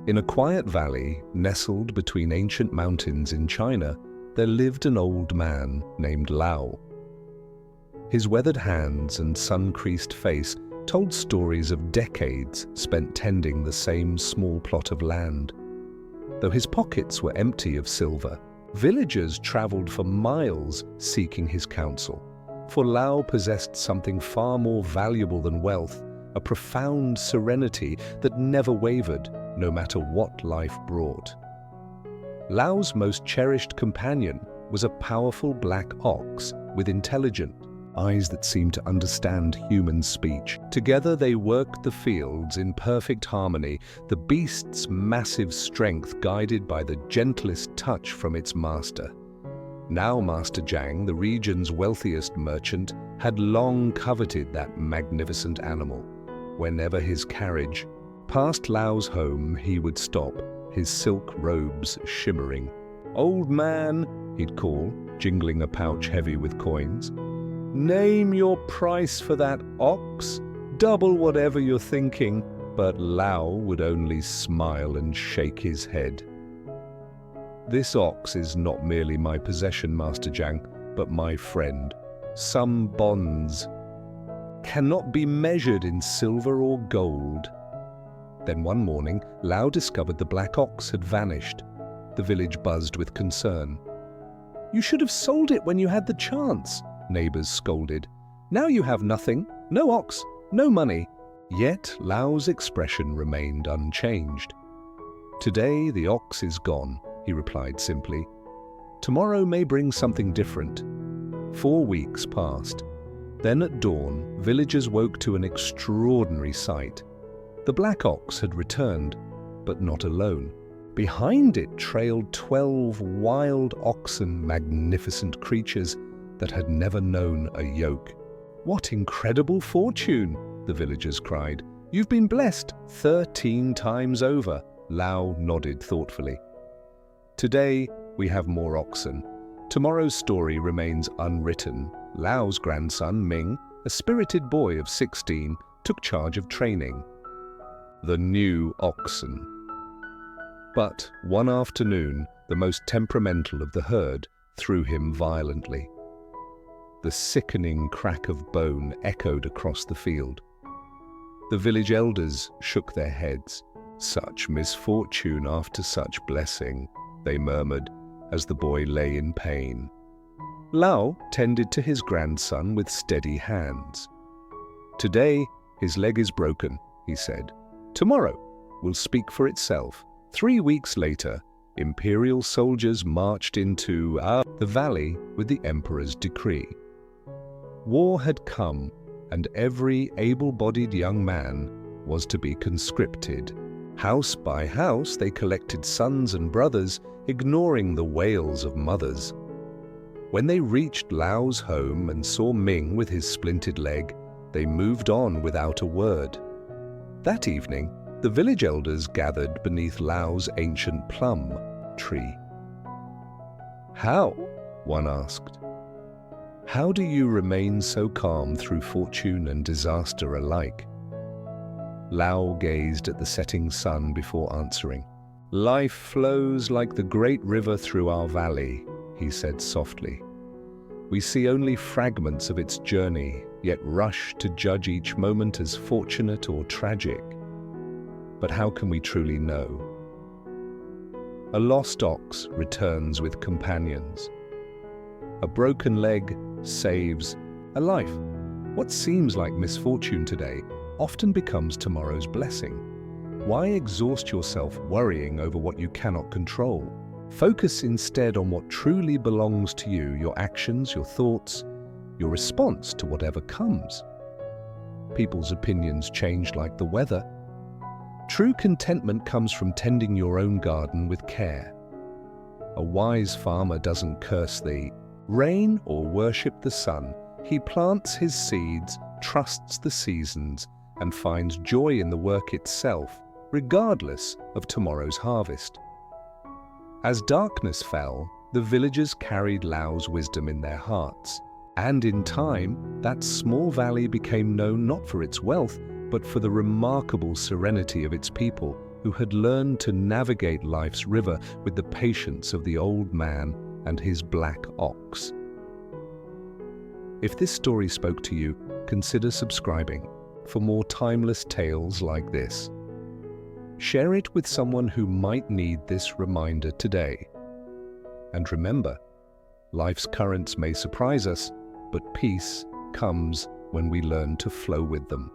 In a quiet valley, nestled between ancient mountains in China, there lived an old man named Lao. His weathered hands and sun-creased face told stories of decades spent tending the same small plot of land. Though his pockets were empty of silver, villagers traveled for miles seeking his counsel, for Lao possessed something far more valuable than wealth, a profound serenity that never wavered, no matter what life brought. Lao's most cherished companion was a powerful black ox with intelligent eyes that seemed to understand human speech. Together they worked the fields in perfect harmony, the beast's massive strength guided by the gentlest touch from its master. Now Master Zhang, the region's wealthiest merchant, had long coveted that magnificent animal. Whenever his carriage passed Lao's home, he would stop, his silk robes shimmering. "Old man," he'd call, jingling a pouch heavy with coins. "Name your price for that ox, double whatever you're thinking." But Lao would only smile and shake his head. "This ox is not merely my possession, Master Zhang, but my friend. Some bonds cannot be measured in silver or gold." Then one morning, Lao discovered the black ox had vanished. The village buzzed with concern. "You should have sold it when you had the chance," neighbors scolded. "Now you have nothing, no ox, no money." Yet Lao's expression remained unchanged. "Today the ox is gone," he replied simply. "Tomorrow may bring something different." 4 weeks passed. Then at dawn, villagers woke to an extraordinary sight. The black ox had returned, but not alone. Behind it trailed 12 wild oxen, magnificent creatures that had never known a yoke. "What incredible fortune!" the villagers cried. "You've been blessed 13 times over." Lao nodded thoughtfully. "Today we have more oxen. Tomorrow's story remains unwritten." Lao's grandson, Ming, a spirited boy of 16, took charge of training the new oxen. But one afternoon, the most temperamental of the herd threw him violently. The sickening crack of bone echoed across the field. The village elders shook their heads. "Such misfortune after such blessing," they murmured as the boy lay in pain. Lao tended to his grandson with steady hands. "Today, his leg is broken," he said. "Tomorrow will speak for itself." 3 weeks later, imperial soldiers marched into the valley with the emperor's decree. War had come, and every able-bodied young man was to be conscripted. House by house, they collected sons and brothers, ignoring the wails of mothers. When they reached Lao's home and saw Ming with his splintered leg, they moved on without a word. That evening, the village elders gathered beneath Lao's ancient plum tree. "How?" one asked. "How do you remain so calm through fortune and disaster alike?" Lao gazed at the setting sun before answering. "Life flows like the great river through our valley," he said softly. "We see only fragments of its journey, yet rush to judge each moment as fortunate or tragic. But how can we truly know? A lost ox returns with companions. A broken leg saves a life. What seems like misfortune today often becomes tomorrow's blessing. Why exhaust yourself worrying over what you cannot control? Focus instead on what truly belongs to you, your actions, your thoughts, your response to whatever comes. People's opinions change like the weather. True contentment comes from tending your own garden with care. A wise farmer doesn't curse the rain or worship the sun. He plants his seeds, trusts the seasons, and finds joy in the work itself, regardless of tomorrow's harvest. As darkness fell, the villagers carried Lao's wisdom in their hearts, and in time, that small valley became known not for its wealth, but for the remarkable serenity of its people, who had learned to navigate life's river with the patience of the old man and his black ox. If this story spoke to you, consider subscribing for more timeless tales like this. Share it with someone who might need this reminder today. And remember, life's currents may surprise us, but peace comes when we learn to flow with them.